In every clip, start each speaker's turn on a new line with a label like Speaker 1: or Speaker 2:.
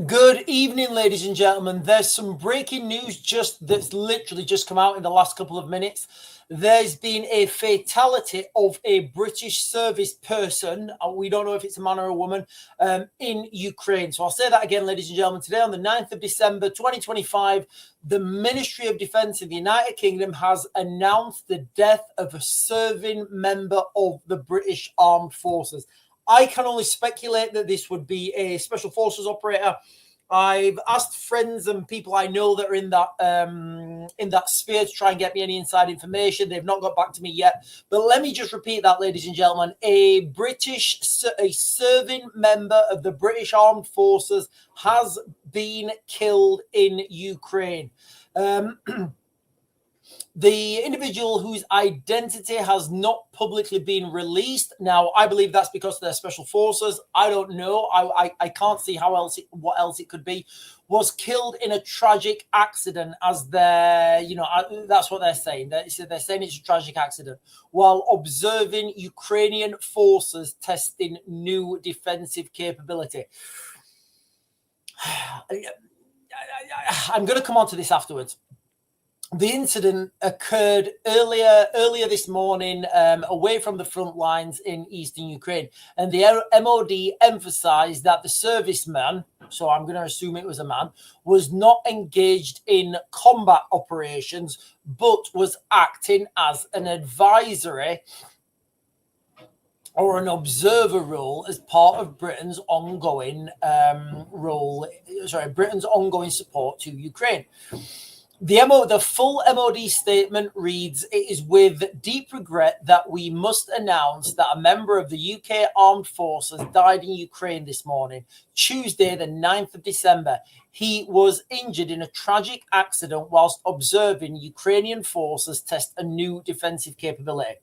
Speaker 1: Good evening, ladies and gentlemen. There's some breaking news that's literally just come out in the last couple of minutes. There's been a fatality of a British service person. We don't know if it's a man or a woman in Ukraine. So I'll say that again, ladies and gentlemen. Today on the 9th of December, 2025, the Ministry of Defence in the United Kingdom has announced the death of a serving member of the British Armed Forces. I can only speculate that this would be a special forces operator. I've asked friends and people I know that are in that sphere to try and get me any inside information. They've not got back to me yet. But let me just repeat that, ladies and gentlemen. A serving member of the British Armed Forces has been killed in Ukraine. The individual whose identity has not publicly been released. Now, I believe that's because they're special forces. I don't know. I can't see what else it could be. Was killed in a tragic accident, as that's what they're saying. They're saying it's a tragic accident while observing Ukrainian forces testing new defensive capability. I'm going to come on to this afterwards. The incident occurred earlier this morning away from the front lines in eastern Ukraine. And the MOD emphasized that the serviceman, so I'm going to assume it was a man, was not engaged in combat operations, but was acting as an advisory or an observer role as part of Britain's ongoing Britain's ongoing support to Ukraine. The full MOD statement reads, "It is with deep regret that we must announce that a member of the UK Armed Forces died in Ukraine this morning, Tuesday, the 9th of December. He was injured in a tragic accident whilst observing Ukrainian forces test a new defensive capability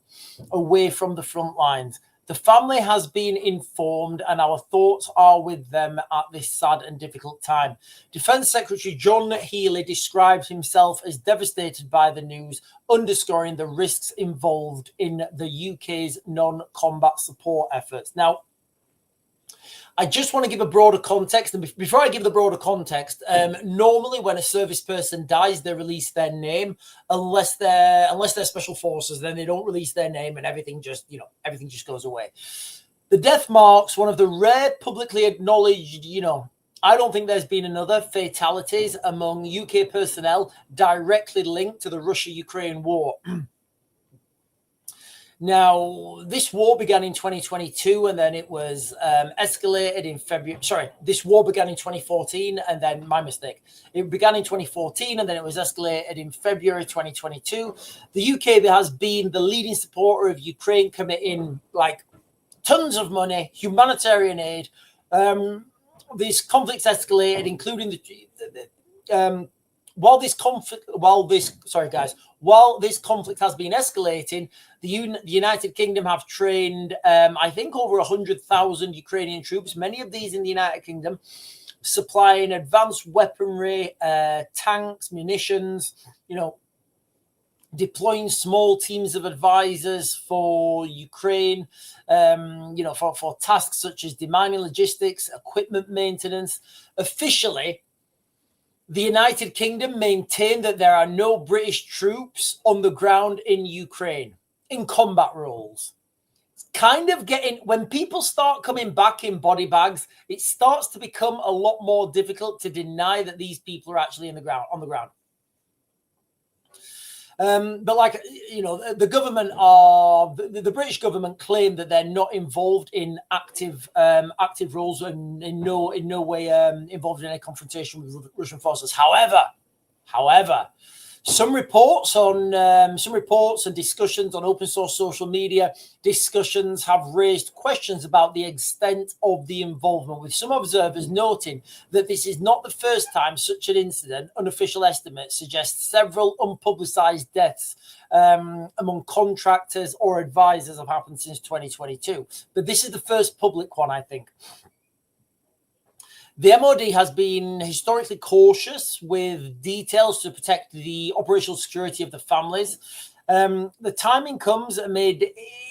Speaker 1: away from the front lines. The family has been informed and our thoughts are with them at this sad and difficult time." Defence Secretary John Healey described himself as devastated by the news, underscoring the risks involved in the UK's non-combat support efforts. Now, I just want to give a broader context. And before I give the broader context, normally when a service person dies, they release their name, unless they're special forces, then they don't release their name and everything just goes away. The death marks one of the rare publicly acknowledged, I don't think there's been another fatalities among UK personnel directly linked to the Russia-Ukraine war. Now, this war began in 2022 and then it was escalated in February. Sorry, this war began in 2014 and then, my mistake. It began in 2014 and then it was escalated in February 2022. The UK has been the leading supporter of Ukraine, committing tons of money, humanitarian aid. This conflict's escalated, including while this conflict has been escalating, the United Kingdom have trained, I think, over 100,000 Ukrainian troops, many of these in the United Kingdom, supplying advanced weaponry, tanks, munitions, deploying small teams of advisors for Ukraine, for tasks such as demining logistics, equipment maintenance. Officially, the United Kingdom maintained that there are no British troops on the ground in Ukraine in combat roles. It's kind of when people start coming back in body bags, it starts to become a lot more difficult to deny that these people are actually on the ground. But the government the British government claim that they're not involved in active roles and in no way involved in a confrontation with Russian forces. However, some reports and discussions on open source social media discussions have raised questions about the extent of the involvement, with some observers noting that this is not the first time such an incident. Unofficial estimates suggest several unpublicized deaths among contractors or advisors have happened since 2022. But this is the first public one, I think. The MOD has been historically cautious with details to protect the operational security of the families. The timing comes amid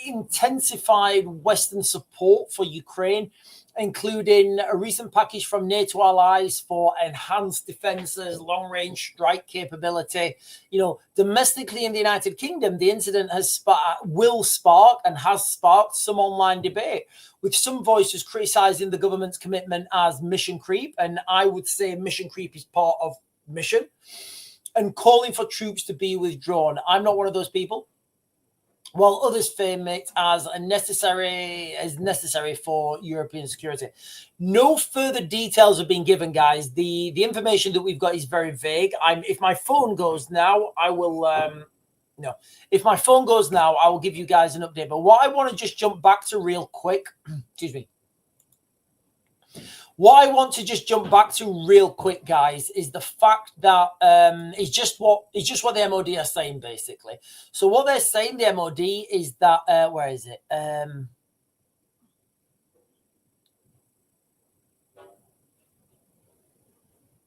Speaker 1: intensified Western support for Ukraine, including a recent package from NATO allies for enhanced defenses, long-range strike capability. Domestically in the United Kingdom, the incident will spark and has sparked some online debate, with some voices criticising the government's commitment as mission creep, and I would say mission creep is part of mission, and calling for troops to be withdrawn. I'm not one of those people, while others frame it as necessary for European security. No further details have been given, guys. The information that we've got is very vague. If my phone goes now, I will If my phone goes now, I will give you guys an update. But what I want to just jump back to real quick, excuse me. What I want to just jump back to real quick, guys, is the fact that it's just what the MOD are saying, basically. So what they're saying, the MOD, is that where is it?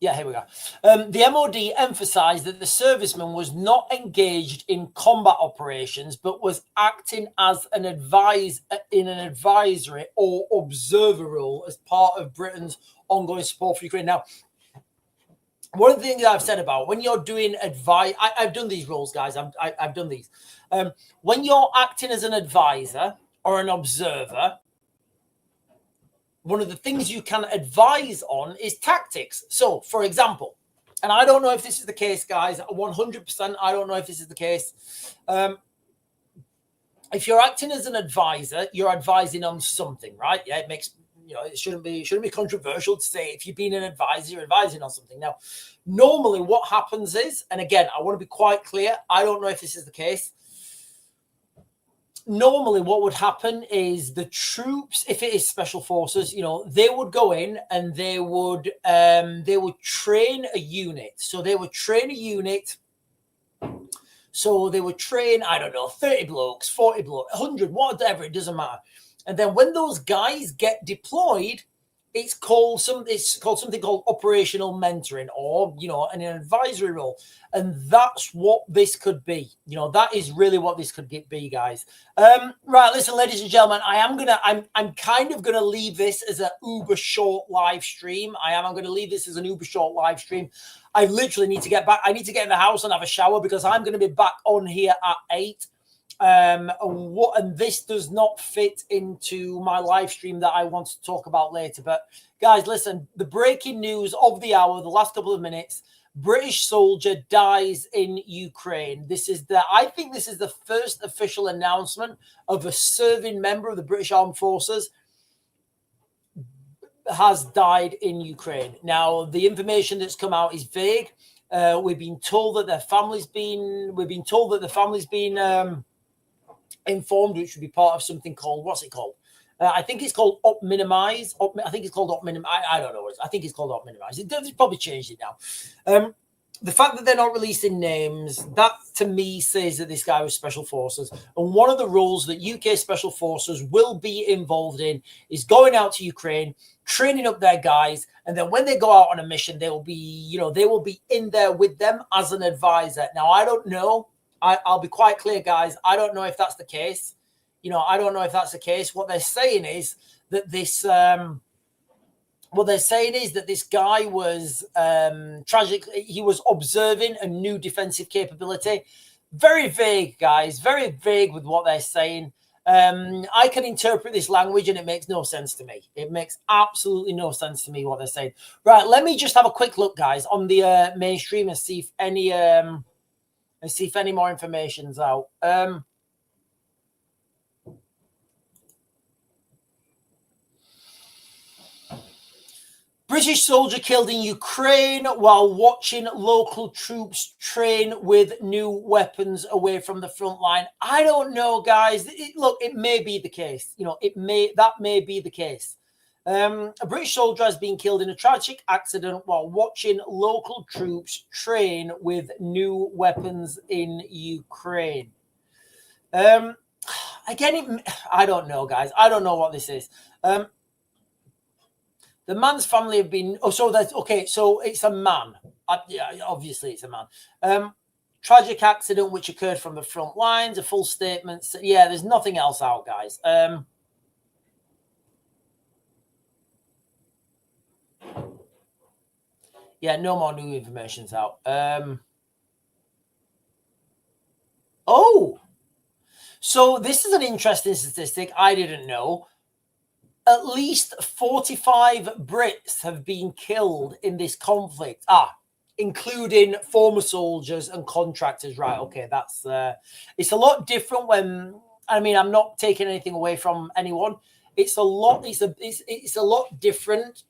Speaker 1: Yeah, here we go. The MOD emphasised that the serviceman was not engaged in combat operations, but was acting as an advisory or observer role as part of Britain's ongoing support for Ukraine. Now, one of the things I've said about when you're doing advice, I've done these roles, guys. I've done these. When you're acting as an advisor or an observer, one of the things you can advise on is tactics. So, for example, and I don't know if this is the case, guys, 100%, I don't know if this is the case. If you're acting as an advisor, you're advising on something, right? Yeah, it makes, it shouldn't be controversial to say if you've been an advisor, you're advising on something. Now, normally what happens is, and again, I want to be quite clear, I don't know if this is the case. Normally what would happen is the troops, if it is special forces, they would go in and they would train a unit. So they would train a unit. So they would train, I don't know, 30 blokes, 40 blokes, 100, whatever, it doesn't matter. And then when those guys get deployed, it's called something called operational mentoring, or an advisory role, and that's what this could be. That is really what this could be, guys. Right, listen, ladies and gentlemen, I'm kind of gonna leave this as an uber short live stream. I'm going to leave this as an uber short live stream. I literally need to get back. I need to get in the house and have a shower because I'm going to be back on here at 8. And this does not fit into my live stream that I want to talk about later. But guys, listen, the breaking news of the hour, the last couple of minutes: British soldier dies in Ukraine. I think this is the first official announcement of a serving member of the British Armed Forces has died in Ukraine. Now, the information that's come out is vague. We've been told that the family's been informed, which would be part of something called, what's it called? I think it's called Op Minimize. I think it's called Op Minimize. I don't know what it is. I think it's called Op Minimize. It's probably changed it now. The fact that they're not releasing names, that to me says that this guy was Special Forces. And one of the roles that UK Special Forces will be involved in is going out to Ukraine, training up their guys, and then when they go out on a mission, they will be in there with them as an advisor. Now, I don't know. I'll be quite clear, guys. I don't know if that's the case. I don't know if that's the case. What they're saying is that this guy was tragically, he was observing a new defensive capability. Very vague, guys. Very vague with what they're saying. I can interpret this language and it makes no sense to me. It makes absolutely no sense to me what they're saying. Right, let me just have a quick look, guys, on the mainstream and see if any more information's out. British soldier killed in Ukraine while watching local troops train with new weapons away from the front line. I don't know, guys. Look, it may be the case. That may be the case. A British soldier has been killed in a tragic accident while watching local troops train with new weapons in Ukraine. Again, I don't know, guys. I don't know what this is. The man's family have been... so it's a man. Yeah, obviously it's a man. Tragic accident which occurred from the front lines. A full statement. Yeah, there's nothing else out, guys. Yeah, no more new information's out. Oh, so this is an interesting statistic I didn't know. At least 45 Brits have been killed in this conflict. Including former soldiers and contractors. Right, okay, that's it's a lot different when, I mean, I'm not taking anything away from anyone. It's a lot different. It's a lot different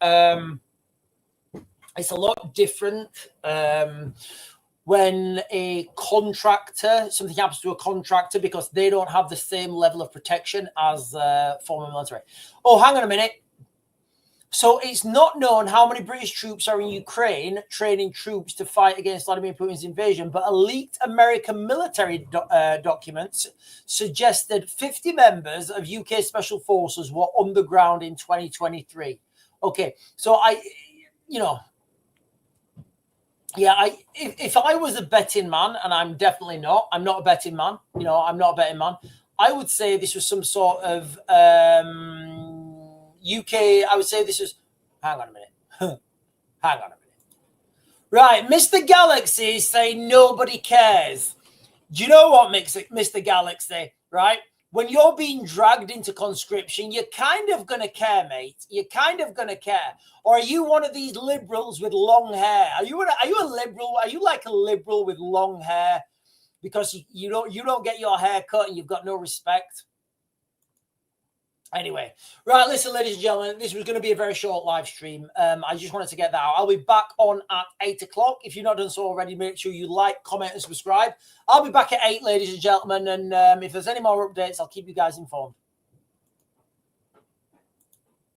Speaker 1: when a contractor, something happens to a contractor because they don't have the same level of protection as former military. Oh, hang on a minute. So it's not known how many British troops are in Ukraine training troops to fight against Vladimir Putin's invasion, but a leaked American military documents suggested 50 members of UK Special Forces were on the ground in 2023. Okay, so if I was a betting man, and I'm definitely not, I'm not a betting man, I'm not a betting man, I would say this was some sort of UK, I would say this was, hang on a minute. Hang on a minute. Right, Mr. Galaxy is saying nobody cares. Do you know what, Mr. Galaxy, right? When you're being dragged into conscription, you're kind of going to care, mate. You're kind of going to care. Or are you one of these liberals with long hair? Are you a liberal? Are you like a liberal with long hair? Because you don't get your hair cut and you've got no respect. Anyway, right, listen, ladies and gentlemen, this was going to be a very short live stream. I just wanted to get that out. I'll be back on at 8 o'clock. If you've not done so already, make sure you like, comment, and subscribe. I'll be back at 8, ladies and gentlemen, and if there's any more updates, I'll keep you guys informed.